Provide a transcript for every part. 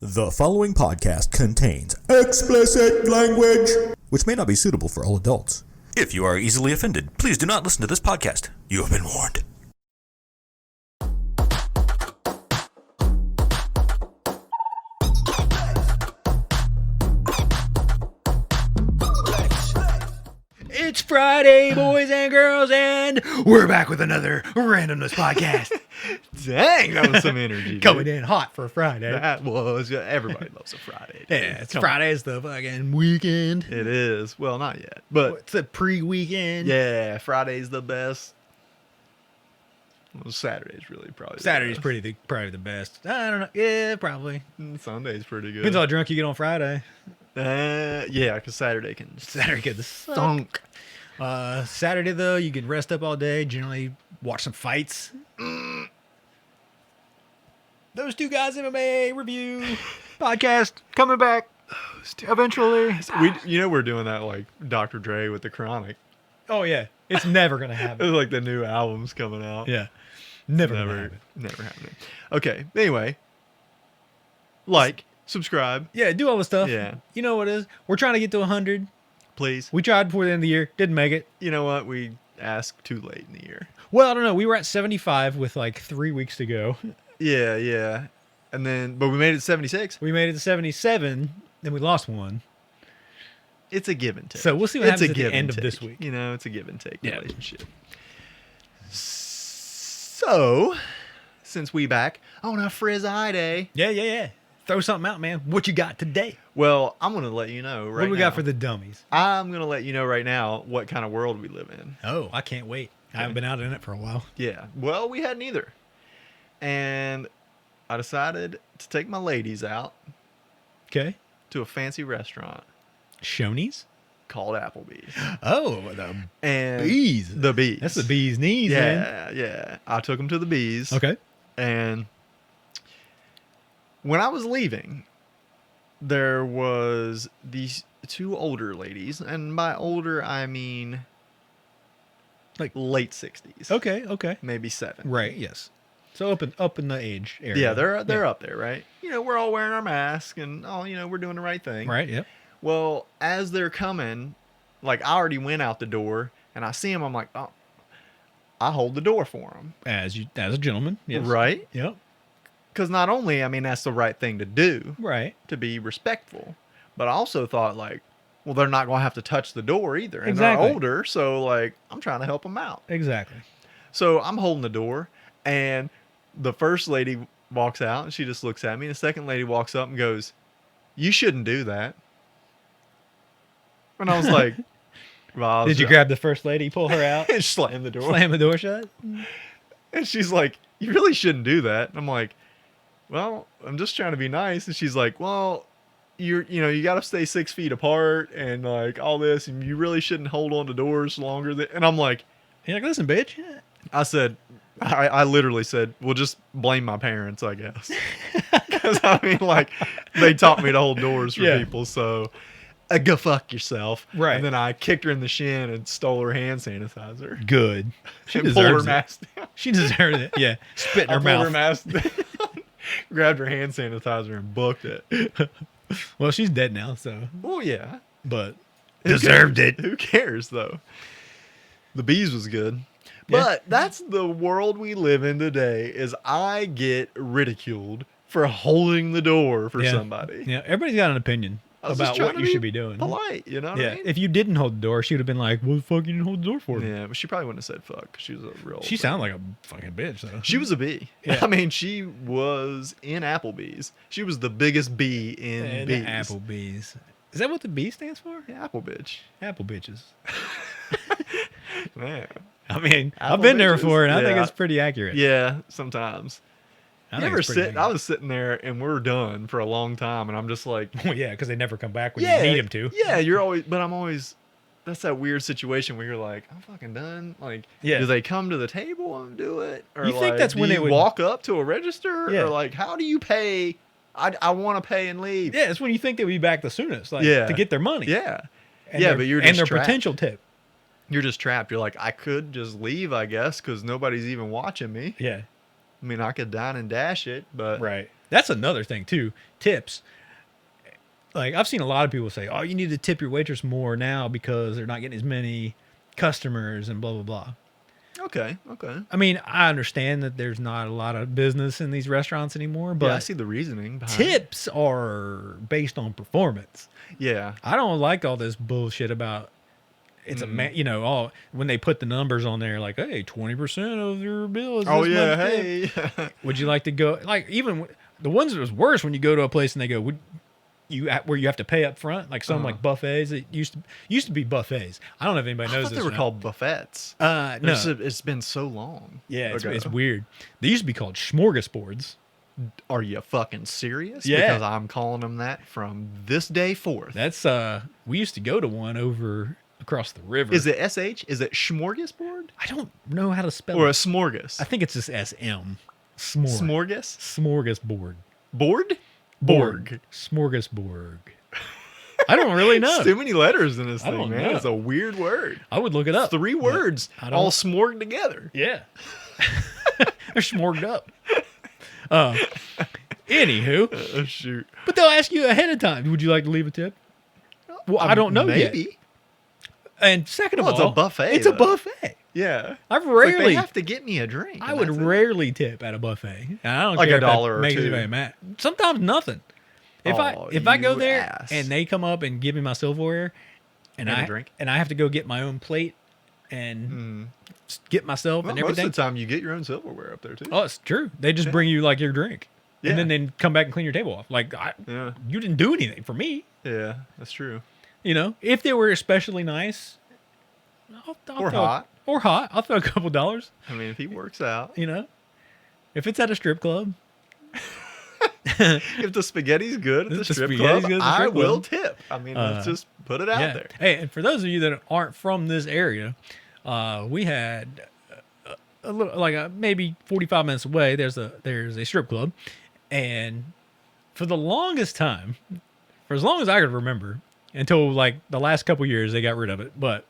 The following podcast contains explicit language, which may not be suitable for all adults. If you are easily offended, please do not listen to this podcast. You have been warned. It's Friday, boys and girls, and we're back with another Randomness podcast. Dang, that was some energy. Dude. Coming in hot for Friday. That was, everybody loves a Friday. Dude. Yeah, it's Friday's the fucking weekend. It is. Well, not yet, but It's a pre-weekend. yeah, Friday's the best. Well, Saturday's really probably Saturday's the probably the best. I don't know. Yeah, probably. best. Sunday's pretty good. Depends how drunk you get on Friday. Yeah, because Saturday can Saturday gets stunk. Saturday, though, you can rest up all day, generally watch some fights. Those two guys MMA review podcast coming back eventually. We're doing that like Dr. Dre with the Chronic. Oh, yeah. It's never going to happen. It's like the new album's coming out. Yeah. Never happen. Never happening. Okay. Anyway, subscribe, Yeah, do all the stuff. Yeah. You know what it is? We're trying to get to 100. please. We tried before the end of the year. Didn't make it. You know what? We asked too late in the year. Well, I don't know. We were at 75 with like 3 weeks to go. Yeah. But we made it 76. We made it to 77, then we lost one. It's a give and take. So we'll see what It's happens a at the give end and of this take. week. You know, it's a give and take Yeah. relationship. So, since we back on a Friday, Yeah. Throw something out, man. What you got today? well, I'm going to let you know right What do we now. got for the dummies? I'm going to let you know right now what kind of world we live in. Oh, I can't wait. I haven't been out in it for a while. Yeah. Well, we hadn't either. And I decided to take my ladies out Okay. to a fancy restaurant Shoney's? called Applebee's. Oh, the And bees. The Bees. That's the bee's knees, man. Yeah. I took them to the Bees. Okay. And when I was leaving, there was these two older ladies, and by older I mean like late 60s. Okay. Maybe 7. Right, yes. So up in the age area. Yeah, they're up there, right? You know, we're all wearing our masks and we're doing the right thing. Right, yep. Well, as they're coming, like I already went out the door and I see them, I'm like, "Oh, I hold the door for them." As a gentleman, yes. Right? Yep. Cuz not only, I mean, that's the right thing to do, Right. to be respectful, but I also thought like, well, they're not going to have to touch the door either. And Exactly. they're older, so like I'm trying to help them out. Exactly. So I'm holding the door, and the first lady walks out and she just looks at me. And the second lady walks up and goes, "You shouldn't do that." And I was like, well, Did you grab the first lady, pull her out, and slam the door? slam the door shut? And she's like, "You really shouldn't do that." And I'm like, "Well, I'm just trying to be nice." And she's like, "Well, you got to stay 6 feet apart and like all this, and you really shouldn't hold on to doors longer than." And I'm like, You're like, listen, bitch. I said, I literally said, "Well, just blame my parents, I guess." Because I mean, like, they taught me to hold doors for Yeah. people, so go fuck yourself. Right. And then I kicked her in the shin and stole her hand sanitizer. Good. She And pulled her deserves it. mask down. She deserves it. Yeah. Spit in I her pulled her mouth. mask down, grabbed her hand sanitizer, and booked it. Well, she's dead now, so. Well, yeah. But Who deserved cares? it. Who cares, though? The Bees was good. Yeah. But that's the world we live in today, is I get ridiculed for holding the door for Yeah. somebody. Yeah, everybody's got an opinion I was just about trying what to you should be doing. Polite, you know what Yeah. I mean? If you didn't hold the door, she would have been like, "What the fuck you didn't hold the door for?" Yeah, but she probably wouldn't have said fuck. 'Cause she was a real. She sounded like a fucking bitch, though. She was a bee. Yeah. I mean, she was in Applebee's. She was the biggest bee in And bees. Applebee's. Is that what the B stands for? Yeah, Apple bitch. Apple bitches. Man. I mean, I've Apple been there bitches? before, and I think Yeah. it's pretty accurate. Yeah, sometimes. I You think ever it's pretty sit? I was sitting there and we're done for a long time, and I'm just like, Well, yeah, because they never come back when yeah, you need them to. Yeah, you're always, but I'm always. That's that weird situation where you're like, I'm fucking done. Like, Yeah. do they come to the table and do it, or You think like, that's do when they you would- walk up to a register, Yeah. or like, how do you pay? I want to pay and leave. Yeah, it's when you think they'll be back the soonest, like Yeah. to get their money. Yeah. And Yeah, their- but you're and just their trapped. potential tip. You're just trapped. You're like, I could just leave, I guess, because nobody's even watching me. Yeah, I mean, I could dine and dash it, but right. That's another thing too. Tips. Like I've seen a lot of people say, "Oh, you need to tip your waitress more now because they're not getting as many customers and blah blah blah." Okay. I mean, I understand that there's not a lot of business in these restaurants anymore, but Yeah, I see the reasoning behind it. tips are based on performance. Yeah. I don't like all this bullshit about it's all when they put the numbers on there like, hey, 20% of your bill is Oh this yeah. much tip. Hey. Would you like to go? Like even the ones that was worse when you go to a place and they go, would you where you have to pay up front, like some like buffets. It used to be buffets. I don't know if anybody I knows thought this. they were or not. called buffets. No. It's been so long. Yeah, ago. it's weird. They used to be called smorgasbords. Are you fucking serious? Yeah. Because I'm calling them that from this day forth. That's we used to go to one over across the river. Is it SH? Is it smorgasbord? I don't know how to spell Or a it. smorgas? I think it's just SM. Smorgas? Smorgasbord. Board? Borg. Smorgasborg. I don't really know. It's too many letters in this I thing, don't man. know. It's a weird word. I would look it up. 3 but words I don't- all smorged together. Yeah. They're smorged up. Anywho, Oh, shoot. but they'll ask you ahead of time, would you like to leave a tip? Well, I don't know yet. Maybe. And second of Well, all, it's a buffet, It's a though. buffet. Yeah. I've It's like rarely, they have to get me a drink. I and would that's it. rarely tip at a buffet. And I don't Like care a if that dollar or makes two. anybody mad. Sometimes nothing. If Oh, I go you there ass. and they come up and give me my silverware, and And a I drink? and I have to go get my own plate and get myself Well, and most everything. of the time, you get your own silverware up there, too. Oh, it's true. They just bring you like your drink, Yeah. and then they come back and clean your table off. Like Yeah. you didn't do anything for me. Yeah, that's true. You know, if they were especially nice, I'll Or throw- hot. or hot, I'll throw a couple dollars. I mean, if he works out. You know, if it's at a strip club, If the spaghetti's good at the If the strip spaghetti's club, good at the I strip will club. tip. I mean, let's just put it out yeah. there. Hey, and for those of you that aren't from this area, we had a little like maybe 45 minutes away. There's a strip club, and for the longest time, for as long as I could remember, until like the last couple years, they got rid of it. But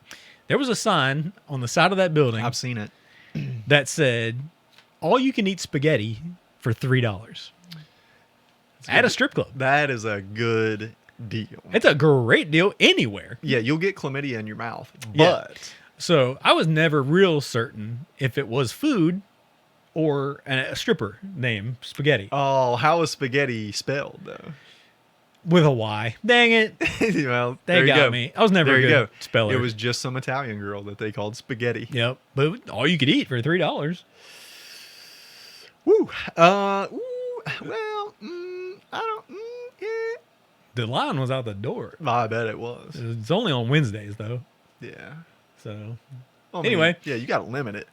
there was a sign on the side of that building I've seen it. that said, "All you can eat spaghetti for $3." At a strip club. That is a good deal. It's a great deal anywhere. Yeah, you'll get chlamydia in your mouth, Yeah. but So I was never real certain if it was food or a stripper name, spaghetti, oh, how is spaghetti spelled though? with a Y. Dang it. Well, They there you got go. me. I was never There a you good go. speller. It was just some Italian girl that they called spaghetti. Yep. But all you could eat for $3. Woo. Well, I don't. Yeah. The line was out the door. I bet it was. It's only on Wednesdays, though. Yeah. So I mean, Anyway. yeah, you got to limit it.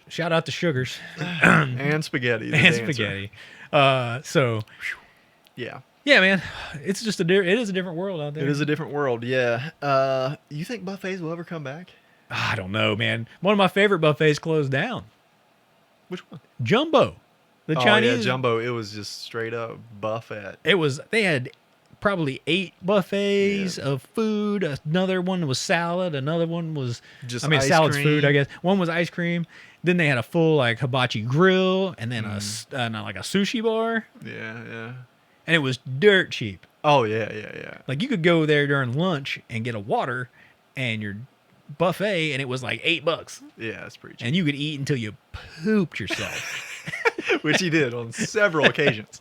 shout out to Sugars And spaghetti. the and dancer. spaghetti. So, Yeah. yeah, man, it's just it is a different world out there. It is a different world. Yeah. You think buffets will ever come back? I don't know, man. One of my favorite buffets closed down. Which one? Jumbo. The Chinese. Oh, yeah, jumbo. It was just straight up buffet. They had probably 8 buffets of food. Another one was salad. Another one was Just salad's ice food, I cream. guess. One was ice cream. Then they had a full like hibachi grill, and then like a sushi bar, Yeah. and it was dirt cheap. Oh yeah. Like you could go there during lunch and get a water and your buffet, and it was like $8, Yeah, that's pretty cheap. and you could eat until you pooped yourself. Which he did on several occasions.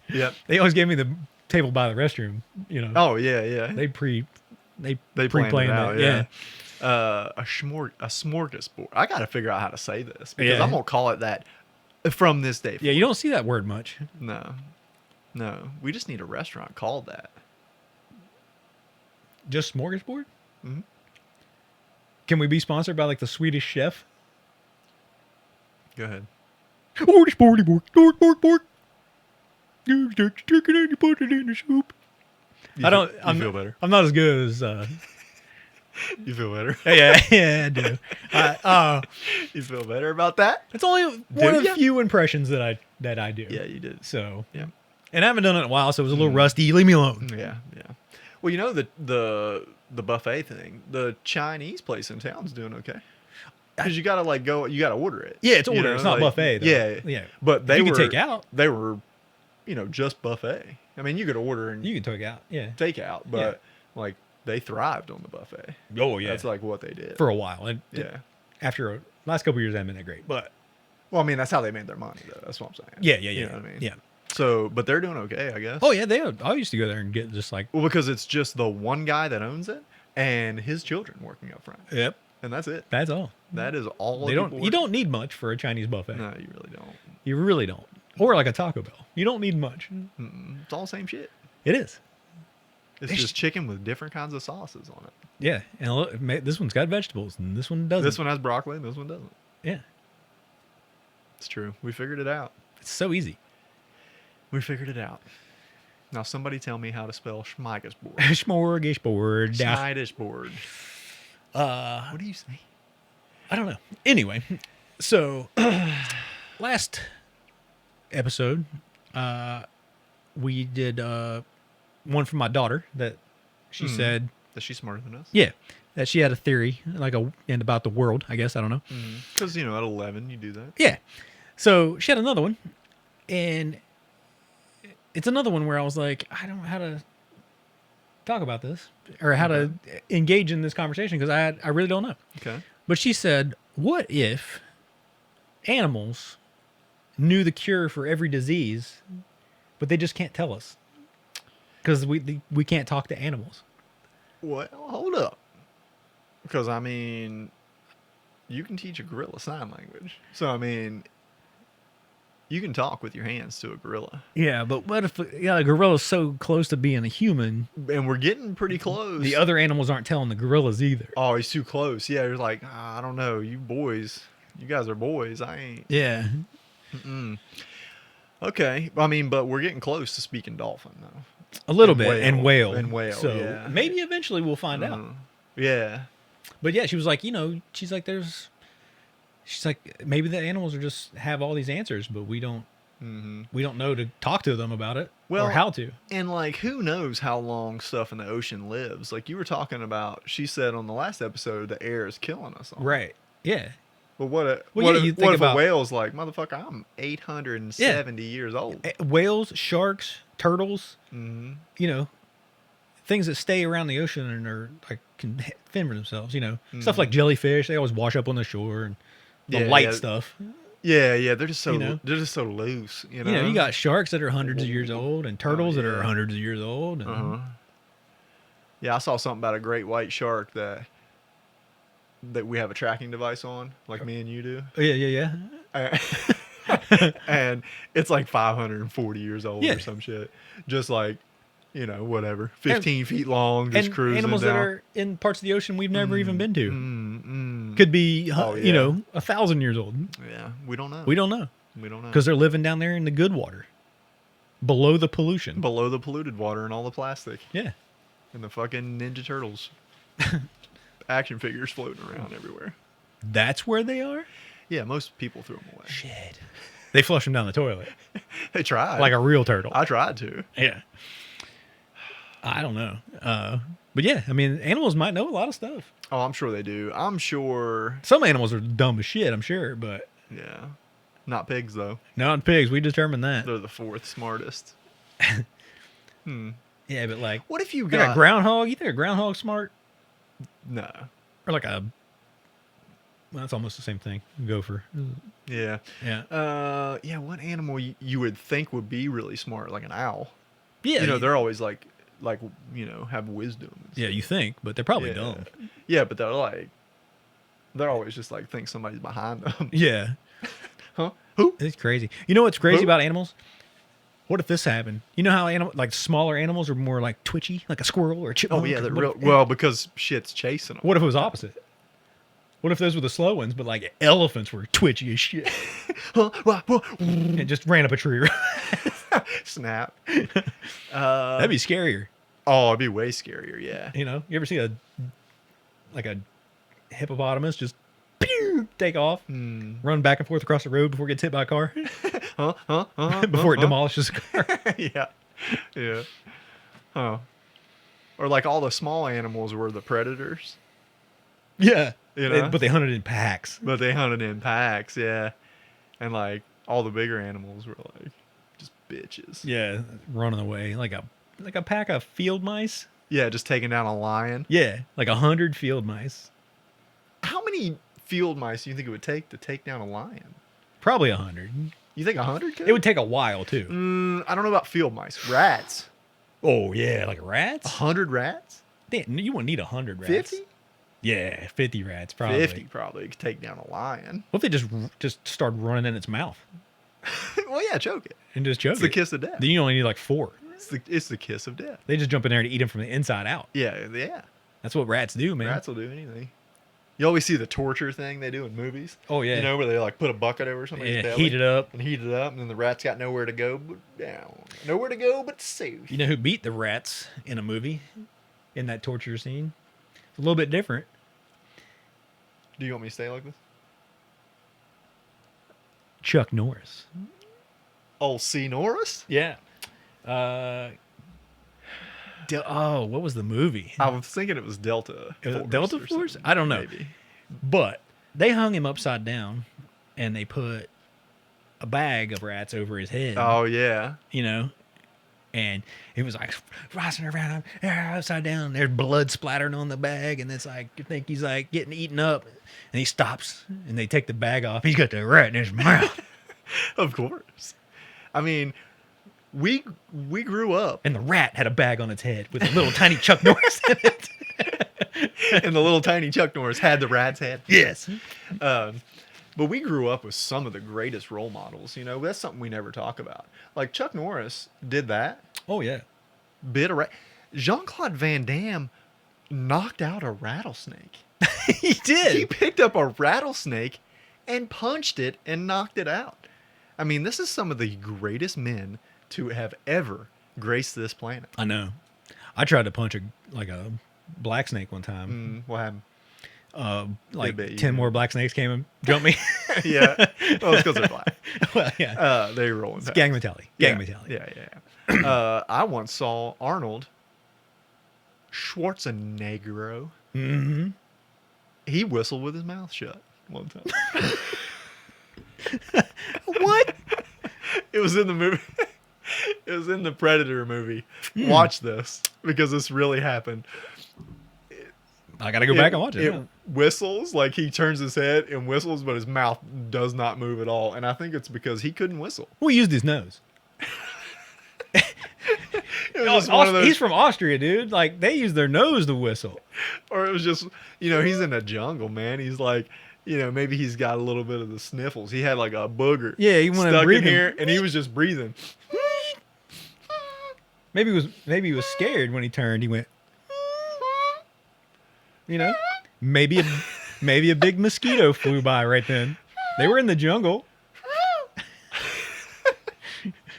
Yep. They always gave me the table by the restroom. You know, Oh yeah. they They planned it pre-planned out. that. Yeah. A smorgasbord. I got to figure out how to say this because Yeah. I'm gonna call it that from this day. Yeah, you don't see that word much. No. We just need a restaurant called that. Just smorgasbord? Mhm. Can we be sponsored by like the Swedish chef? Go ahead. Oh, the sporty bork, dork, bork, bork. You take the chicken and you put it in the soup. You I don't. You I'm, feel better. I'm not as good as. You feel better. Yeah, I do. You feel better about that? It's only one of the ya? few impressions that I do. Yeah, you did. So, Yeah. and I haven't done it in a while, so it was a little rusty. Leave me alone. Yeah. Well, you know the buffet thing. The Chinese place in town's doing okay. Because you gotta like go, you gotta order it. Yeah, it's You order. know, It's not like- buffet. Though. Yeah, yeah. But they You were can take out. They were just buffet. I mean, you could order and You can take out. Yeah. take out, but like they thrived on the buffet. Oh yeah. That's like what they did. For a while, and Yeah. after last couple of years, I haven't been that great, but Well, I mean, that's how they made their money, though. That's what I'm saying. yeah. You know what I mean? Yeah. So, but they're doing okay, I guess. Oh yeah, I used to go there and get just like. Well, because it's just the one guy that owns it and his children working up front, Yep. and that's it. That's all. That is all. They the don't. people You work- don't need much for a Chinese buffet. No, you really don't. You really don't. Or like a Taco Bell. You don't need much. Mm-mm. It's all the same shit. It is. It's They just chicken with different kinds of sauces on it. Yeah. And look, this one's got vegetables, and this one doesn't. This one has broccoli, and this one doesn't. Yeah. It's true. We figured it out. It's so easy. We figured it out. Now, somebody tell me how to spell smorgasbord. Smorgasbord. Smorgasbord. What do you say? I don't know. Anyway, so last episode, we did one from my daughter that she said, Is she smarter than us? yeah, that she had a theory and about the world. I guess I don't know. Because at 11 you do that. Yeah. So she had another one, and it's another one where I was like, I don't know how to talk about this or how to engage in this conversation because I really don't know. Okay. But she said, what if animals knew the cure for every disease, but they just can't tell us because we can't talk to animals? Well, hold up. Because, I mean, you can teach a gorilla sign language. So, I mean, you can talk with your hands to a gorilla. Yeah, but what if a gorilla's so close to being a human, And we're getting pretty close. the other animals aren't telling the gorillas either? Oh, he's too close. Yeah, you're like, I don't know. You boys, you guys are boys. I ain't. Yeah. Okay. I mean, but we're getting close to speaking dolphin, though. A little And bit. whale. And whale. And whale, So yeah. maybe eventually we'll find out. Yeah. But yeah, she was like, she's like, maybe the animals are just have all these answers, but we don't know to talk to them about it Well, or how to. And like, who knows how long stuff in the ocean lives? Like you were talking about, she said on the last episode, the air is killing us all. Right. Yeah. But what Well, what, yeah, if, you what think if about- a whale's like, motherfucker, I'm 870 years old. Whales, sharks, turtles, Mm-hmm. Things that stay around the ocean and are like can fend for themselves, stuff like jellyfish, they always wash up on the shore and the Yeah, light yeah. stuff. Yeah, they're just so You know? they're just so loose, you know. You got sharks that are hundreds of years old and turtles that are hundreds of years old. And, Yeah, I saw something about a great white shark that we have a tracking device on, like me and you do. Yeah. And it's like 540 years old Yeah. or some shit. Just like, whatever. 15 feet long, just And cruising animals down. that are in parts of the ocean we've never even been to. Mm-mm. Could be, Oh, yeah. 1,000 years old. Yeah, we don't know. We don't know We don't know. because they're living down there in the good water, below the pollution. Below the polluted water and all the plastic Yeah. and the fucking Ninja Turtles action figures floating around everywhere. That's where they are? Yeah, most people threw them away. Shit. They flush them down the toilet They tried. like a real turtle. I tried to. Yeah. I don't know. But yeah, I mean, animals might know a lot of stuff. Oh, I'm sure they do. I'm sure. Some animals are dumb as shit, I'm sure, but Yeah. Not pigs, though. not pigs. We determined that. They're the fourth smartest. Yeah, but like, What if you like a got. groundhog? You think a groundhog's smart? No. Or like a. Well, that's almost the same thing. Gopher. Yeah. Yeah. Yeah, what animal you would think would be really smart? Like an owl. Yeah. They're always like, have wisdom. and yeah, you think, but they're probably Yeah. dumb. Yeah, but they're always just like think somebody's behind them. Yeah. Huh? Who? It's crazy. You know what's crazy Who? about animals? What if this happened? You know how smaller animals are more like twitchy, like a squirrel or a chipmunk? Oh yeah, or they're what real. if- Well, because shit's chasing them. What if it was opposite? What if those were the slow ones, but like elephants were twitchy as shit and just ran up a tree? Snap. That'd be scarier. Oh, it'd be way scarier. Yeah. You ever see a hippopotamus just pew, take off, run back and forth across the road before it gets hit by a car, before it demolishes a car? Yeah. Yeah. Huh. Or like all the small animals were the predators, Yeah, You know? but they hunted in packs. but they hunted in packs. Yeah. And like all the bigger animals were like just bitches. Yeah, running away like a pack of field mice. Yeah, just taking down a lion. Yeah, like 100 field mice. How many field mice do you think it would take to take down a lion? Probably 100. You think 100 could? It would take a while too. I don't know about field mice. Rats. Oh yeah, like rats. 100 rats? Damn, you wouldn't need 100 rats. 50? Yeah, 50 rats probably. 50 probably could take down a lion. What if they just start running in its mouth Well, yeah, choke it. and just choke It's the it? kiss of death. Then you only need like 4. It's the kiss of death. They just jump in there to eat them from the inside out. Yeah. That's what rats do, man. Rats will do anything. You always see the torture thing they do in movies. Oh yeah. You know, where they like put a bucket over somebody's Yeah, belly. heat it up. And heat it up, and then the rat's got nowhere to go but down. Nowhere to go but south. You know who beat the rats in a movie in that torture scene? It's a little bit different. Do you want me to stay like this? Chuck Norris. Old C. Norris? Yeah. What was the movie? I was thinking it was Delta. Delta or Force? something, I don't know. Maybe. But they hung him upside down and they put a bag of rats over his head. Oh, yeah. You know? And it was like rising around upside down. There's blood splattering on the bag, and it's like you think he's like getting eaten up. And he stops and they take the bag off. He's got the rat in his mouth. Of course. I mean, we grew up, And the rat had a bag on its head with a little tiny Chuck Norris in it. and the little tiny Chuck Norris had the rat's head. Yes. But we grew up with some of the greatest role models. You know, that's something we never talk about. Like Chuck Norris did that. Oh yeah. Bit a rat. Jean-Claude Van Damme knocked out a rattlesnake. He did. He picked up a rattlesnake and punched it and knocked it out. I mean, this is some of the greatest men to have ever graced this planet. I know. I tried to punch a black snake one time. What happened? Like bet you 10 more black snakes came and jumped me. Yeah. Well, it's because they're black. Well, yeah. They were rolling fast. Gang mentality. Gang mentality. Yeah. I once saw Arnold Schwarzenegger. Mm-hmm. He whistled with his mouth shut one time. What? It was in the movie. It was in the Predator movie. Hmm. Watch this because this really happened. I gotta go back and watch it. It whistles, like he turns his head and whistles, but his mouth does not move at all. And I think it's because he couldn't whistle. We used his nose. It was just one of those, He's from Austria, dude. Like they use their nose to whistle. or it was just, he's in a jungle, man. He's like, maybe he's got a little bit of the sniffles. He had like a booger. Yeah, he wanted to stuck in breathe here, and he was just breathing. Maybe he was scared when he turned. He went. Maybe a big mosquito flew by right then. They were in the jungle.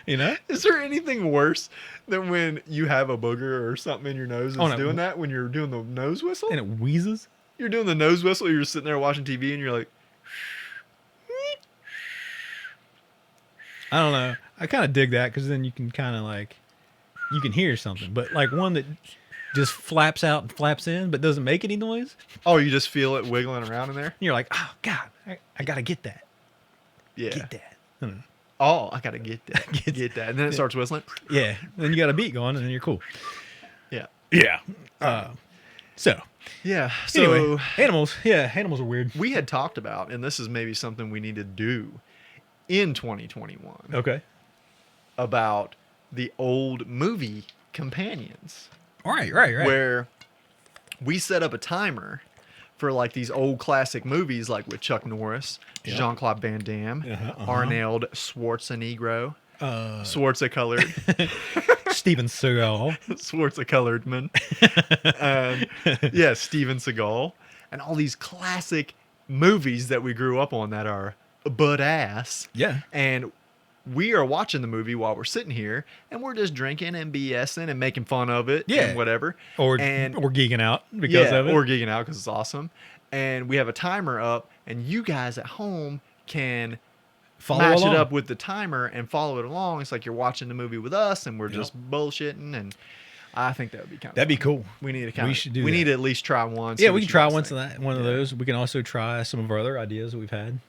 Is there anything worse than when you have a booger or something in your nose that's doing that when you're doing the nose whistle? And it wheezes. You're doing the nose whistle, you're sitting there watching TV and you're like, I don't know. I kind of dig that because then you can kind of you can hear something. But like one that just flaps out and flaps in but doesn't make any noise. oh, you just feel it wiggling around in there? And you're like, oh, God, I got to get that. Yeah. Get that. I don't know. Oh, I gotta get that. Get that. And then it starts whistling. Yeah. Then you got a beat going and then you're cool. Yeah. Yeah. So Yeah. So anyway, animals. Yeah, animals are weird. we had talked about, and this is maybe something we need to do in 2021, Okay. about the old movie companions, Right. where we set up a timer for like these old classic movies, like with Chuck Norris, Yep. Jean-Claude Van Damme, Arnold Schwarzenegger, Schwarzenegger, Steven Seagal. Schwarzenegger man, yeah, Steven Seagal, and all these classic movies that we grew up on that are butt ass. Yeah. And we are watching the movie while we're sitting here, and we're just drinking and BSing and making fun of it, Yeah. and whatever, Or geeking out because of it. or geeking out because it's awesome. And we have a timer up, and you guys at home can Follow match along. it up with the timer and follow it along. It's like you're watching the movie with us, and we're just bullshitting. And I think that would be kind of That'd be cool. We need to kind We of should do We that. need to at least try one. see Yeah, what we can you try guys one think. one of those. We can also try some of our other ideas that we've had,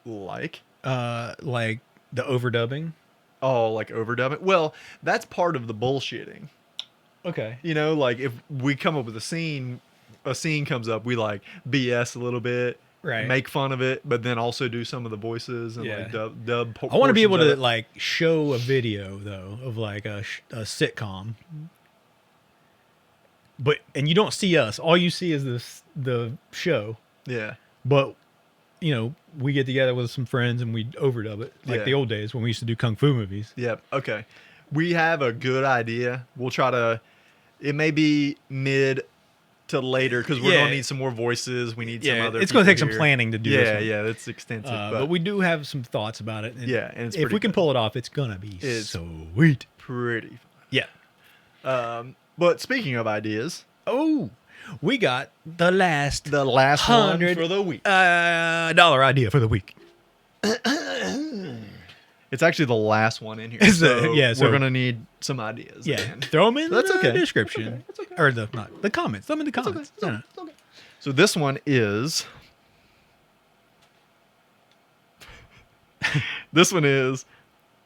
Like, like the overdubbing. Oh, like overdub it. Well, that's part of the bullshitting. Okay. You know, like if we come up with a scene comes up, we like BS a little bit, Right. make fun of it, but then also do some of the voices and Yeah. like dub. I want to be able portions to of it. like show a video though of like a sitcom, and you don't see us. All you see is the show. Yeah. But you know, we get together with some friends and we overdub it like Yeah. the old days when we used to do kung fu movies. Yep. Okay. We have a good idea. We'll try to. It may be mid to later because we're Yeah. gonna need some more voices. We need some Yeah, other. it's going to take some people here. planning to do this. Yeah, one. yeah, it's extensive. But we do have some thoughts about it. Yeah, and it's if pretty we can good. pull it off, it's gonna be It's- sweet. pretty. Yeah. But speaking of ideas, Oh, we got the last the last one 100 for the week. dollar idea for the week. It's actually the last one in here. Is it? So Yeah, so- we're gonna need some ideas. Yeah, again. throw them in That's the okay. description That's okay. or the comments. Throw them in the comments. It's okay. It's okay. So this one is. This one is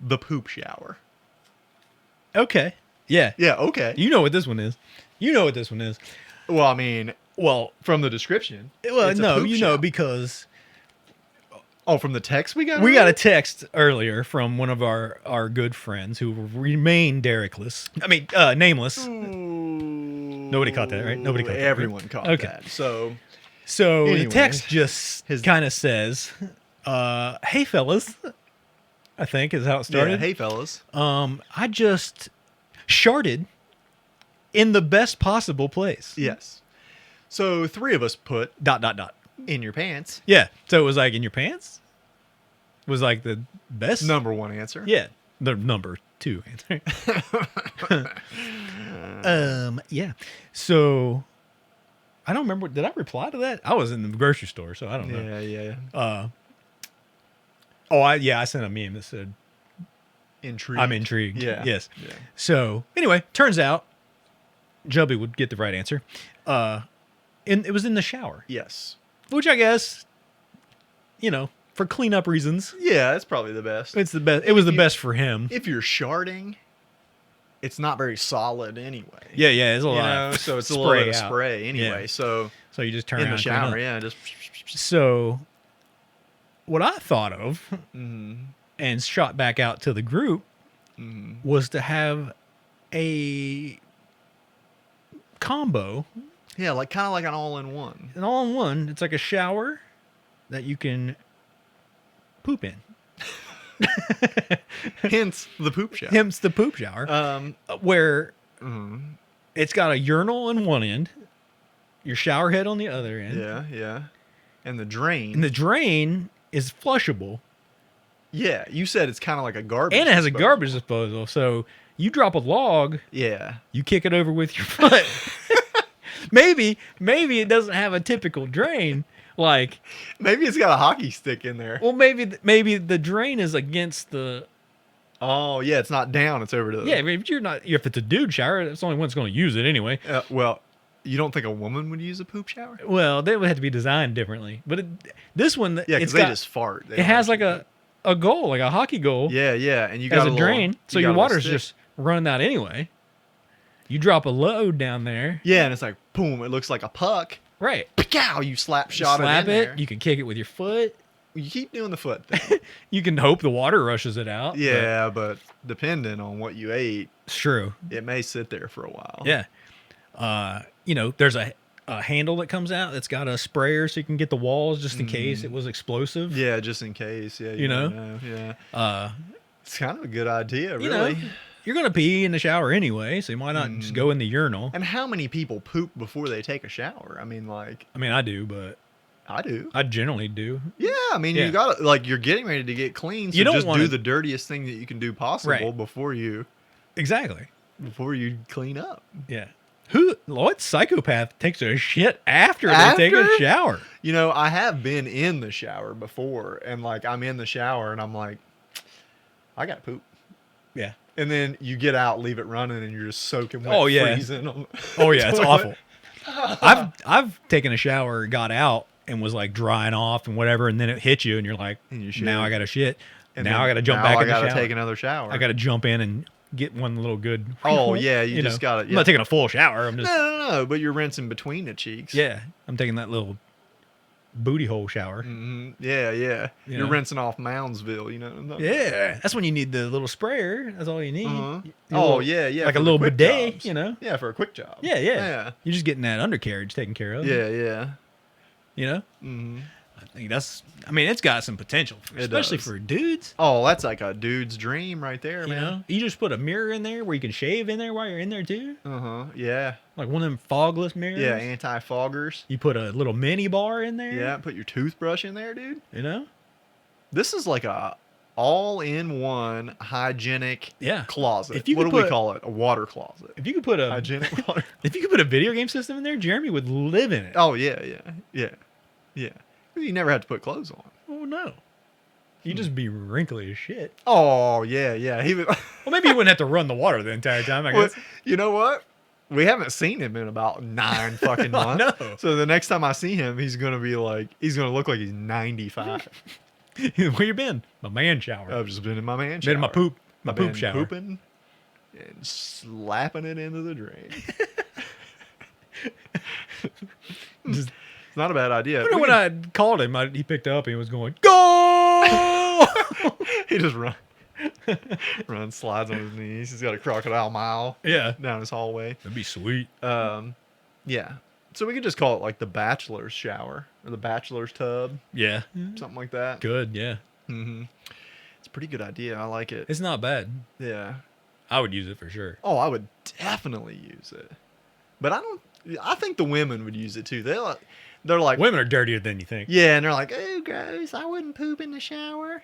the poop shower. Okay. Yeah. Yeah. Okay. You know what this one is. You know what this one is. Well, I mean, Well, from the description. well, it's a no, poop you know shower. because Oh, from the text we got. we got a earlier? text earlier from one of our good friends who remain Derekless. I mean, nameless. Nobody caught that, right? Nobody caught that, right? Everyone caught Okay. that. So So Anyway, the text just his- kind of says, "Hey fellas," I think is how it started. yeah, hey fellas. I just sharted in the best possible place. Yes. So 3 of us put Dot dot dot. in your pants. Yeah. So it was like in your pants. Was like the best. Number 1 answer. Yeah. The number 2 answer. Yeah. So I don't remember. Did I reply to that? I was in the grocery store, so I don't know. Yeah. I sent a meme that said, Intrigued. "I'm intrigued." Yeah. Yes. Yeah. So anyway, turns out Jubby would get the right answer. And it was in the shower, Yes. which I guess, you know, for cleanup reasons, Yeah, that's probably the best. it's the best. It was the You- best for him. If you're sharding, it's not very solid anyway. Yeah, yeah. It's a You lot. know, of so it's a little bit of out. spray anyway. Yeah. So So you just turn in around the and clean shower, up. yeah, just So what I thought of mm, and shot back out to the group mm, was to have a combo, yeah, like kind of like an all-in-one. an all-in-one. It's like a shower that you can poop in. Hence the poop shower. Hence the poop shower, where it's got a urinal on one end, your shower head on the other end, Yeah, yeah. And the drain. and the drain is flushable, yeah, you said it's kind of like a garbage. and it has a disposal. garbage disposal. So you drop a log, Yeah. you kick it over with your foot. maybe it doesn't have a typical drain. Like, Maybe it's got a hockey stick in there. well, maybe the drain is against the. Oh, yeah, it's not down. It's over to the. Yeah, if you're not, if it's a dude shower, it's the only one that's going to use it anyway. Well, you don't think a woman would use a poop shower? Well, they would have to be designed differently. But this one, Yeah, it's because they got, just fart. They it don't has like actually a goal, like a hockey goal, poop. Yeah, yeah, and you as got a little- drain, so you your got a little water's stick. just running out anyway. You drop a load down there, Yeah, and it's like boom. It looks like a puck. right? Pow! You slap You shot slap it. In there. You can kick it with your foot. You keep doing the foot thing. You can hope the water rushes it out. but Yeah, but depending on what you ate, it's true. it may sit there for a while. Yeah. You know, there's a handle that comes out that's got a sprayer so you can get the walls just in case it was explosive. Yeah, just in case. Yeah, You know? never Yeah, Uh, it's kind of a good idea, you really. know, you're going to pee in the shower anyway, so why not just go in the urinal? And how many people poop before they take a shower? I mean, like I mean, I do, but I do. I generally do. Yeah, I mean, Yeah. you got to like you're getting ready to get clean, so You don't just wanna- do the dirtiest thing that you can do possible Right. before you Exactly. clean up. Yeah. What psychopath takes a shit after they take a After? shower? You know, I have been in the shower before, and like I'm in the shower, and I'm like, I got to poop. Yeah. And then you get out, leave it running, and you're just soaking wet, Oh, yeah. freezing on the Oh yeah, it's toilet. awful. I've taken a shower, got out, and was like drying off and whatever, and then it hit you, and you're like, And you shit. now I got to shit. And Now then- I gotta jump now back I in the gotta shower. take another shower. I got to jump in and get one little good. Oh, yeah, you just gotta- I'm yeah. not taking a full shower. I'm No, just no, but you're rinsing between the cheeks. yeah. I'm taking that little booty hole shower. Yeah, yeah. You You're know? rinsing off Moundsville, you know? Yeah, that's when you need the little sprayer. That's all you need. Uh-huh. Your Oh, little- yeah, yeah. like for a the little quick bidet, jobs. you know. Yeah, for a quick job. Yeah, yeah, Yeah. You're just getting that undercarriage taken care of. Yeah, yeah. you know. Mm-hmm. I think that's. I mean, it's got some potential, especially does. for dudes. Oh, that's like a dude's dream right there, You man. know, you just put a mirror in there where you can shave in there while you're in there too, Uh-huh. Yeah. like one of them fogless mirrors. Yeah, anti-foggers. You put a little mini bar in there. Yeah, put your toothbrush in there, dude. You know. This is like a all-in-one hygienic Yeah. closet. If you What could do we put- call it? A water closet. If you could put a Hygienic water. if you could put a video game system in there, Jeremy would live in it. Oh, yeah, yeah, yeah, yeah. You never had to put clothes on. Oh no. You'd just be wrinkly as shit. Oh, yeah, yeah. He was. Well, maybe you wouldn't have to run the water the entire time. I Well, guess. you know what? We haven't seen him in about 9 fucking months. know. So the next time I see him, he's gonna look like he's 95. Where you been? My man shower. I've just been in my man shower. Been in my poop. My I've poop been shower. pooping and slapping it into the drain. Just, It's not a bad idea. you know, We when can- I called him, he picked up and he was going, "Go!" he just runs, slides on his knees. He's got a crocodile mile Yeah, down his hallway. that'd be sweet. Yeah. So we could just call it like the bachelor's shower or the bachelor's tub, Yeah, something like that. good. Yeah, It's a pretty good idea. I like it. it's not bad. Yeah. I would use it for sure. Oh, I would definitely use it. But I think the women would use it too. They're like, Women are dirtier than you think. yeah, and they're like, oh, gross. I wouldn't poop in the shower.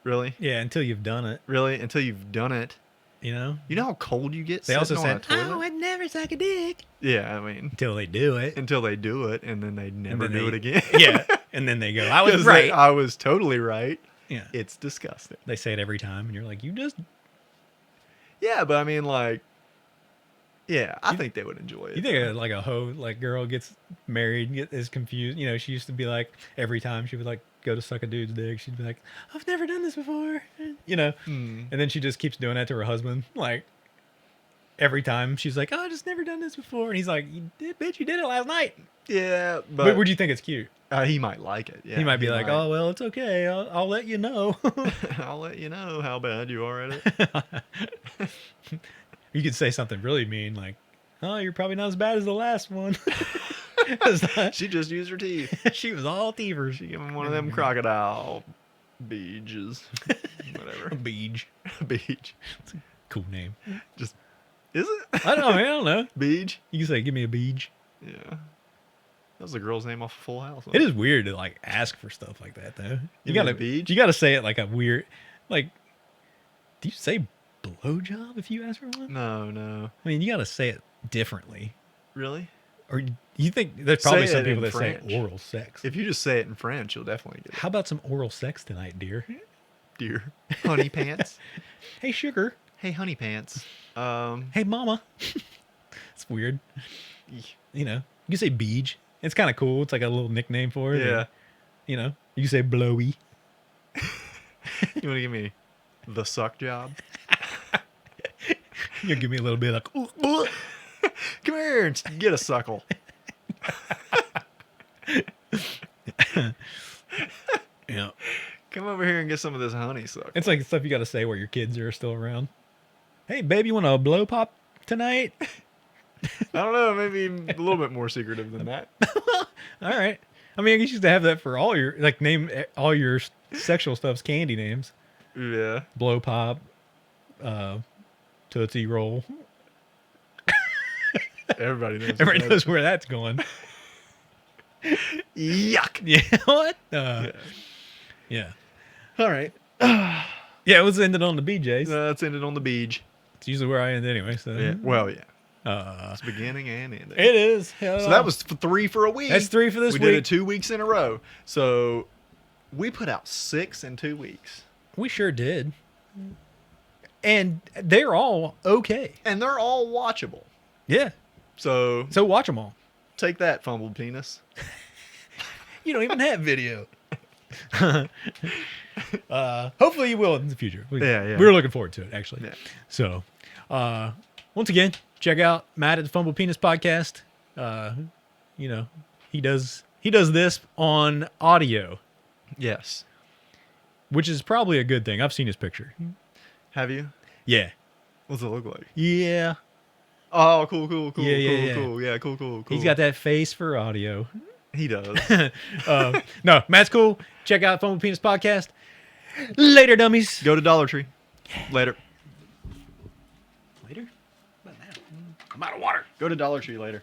Really? Yeah, until you've done it. Really? Until you've done it. You know. You know how cold you get They sitting also on said, a toilet? "I would never suck a dick." Yeah, I mean, Until they do it. until they do it, and then they never then do they- it again. Yeah, and then they go, "I was 'Cause right." I was totally right. Yeah, It's disgusting. they say it every time, and you're like, "You just." Yeah, but I mean, like, yeah, I think they would enjoy it. You think like a hoe like girl gets married, is confused. You know, she used to be like every time she would like go to suck a dude's dick, she'd be like, "I've never done this before," you know, and then she just keeps doing that to her husband. Like every time she's like, "Oh, I just never done this before," and he's like, "You did, bitch, you did it last night." Yeah, But but would you think it's cute? he might like it. Yeah, he might be like, "Oh, well, it's okay. I'll let you know." I'll let you know how bad you are at it. You could say something really mean like, "Oh, you're probably not as bad as the last one." It's not- She just used her teeth. she was all thieves. She gave him one of them crocodile beaches. Whatever. Beej. Beach. Cool name. Just, is it? I don't know, man. I don't know. Beach? You can say, "Give me a beej." Yeah. That was the girl's name off of Full House. It is weird to like ask for stuff like that, though. You Give me a gotta beej? You gotta say it like a weird, like. Do you say blowjob if you ask for one? No, no. I mean, you gotta say it differently. Really? Or you think there's probably Say some it people in that say French. oral sex? If you just say it in French, you'll definitely get it. How about some oral sex tonight, dear? Dear. Honey pants. Hey, sugar. Hey, honey pants. Hey, mama. It's weird. You know, you can say beej. It's kind of cool. It's like a little nickname for it. Yeah. And, you know, you can say blowy. You want to give me the suck job? You give me a little bit like, "Ooh, ooh." Come here and get a suckle. Yeah. Come over here and get some of this honey suck. It's like stuff you got to say while your kids are still around. Hey, baby, you want a blow pop tonight? I don't know, maybe a little bit more secretive than that. All right. I mean, I guess you used to have that for all your, like, name all your sexual stuff's candy names. Yeah. Blow pop, Tootsie Roll. Everybody knows. Everybody that. knows where that's going. Yuck. Yeah, what? Yeah. All right. Yeah, it was ended on the BJ's. Let's end it on the beach. It's usually where I end anyway, so. Yeah. Well, yeah. Uh, It's beginning and ending. it is. So that was 3 for a week. That's 3 for this we week. did it 2 weeks in a row. So we put out 6 in 2 weeks. We sure did. And they're all okay. And they're all watchable. Yeah. So So watch them all. take that, fumbled penis. You don't even have video. Hopefully you will in the future. Yeah. We're looking forward to it, actually. Yeah. So, once again, check out Matt at the Fumble Penis Podcast. You know, he does this on audio, Yes. which is probably a good thing. I've seen his picture. Have you? Yeah. What's it look like? Yeah. Oh, cool. Yeah. Cool. Yeah, cool. He's got that face for audio. He does. No, Matt's cool. Check out Fumble Penis Podcast. Later, dummies. Go to Dollar Tree. Later. Later? I'm out of water. Go to Dollar Tree later.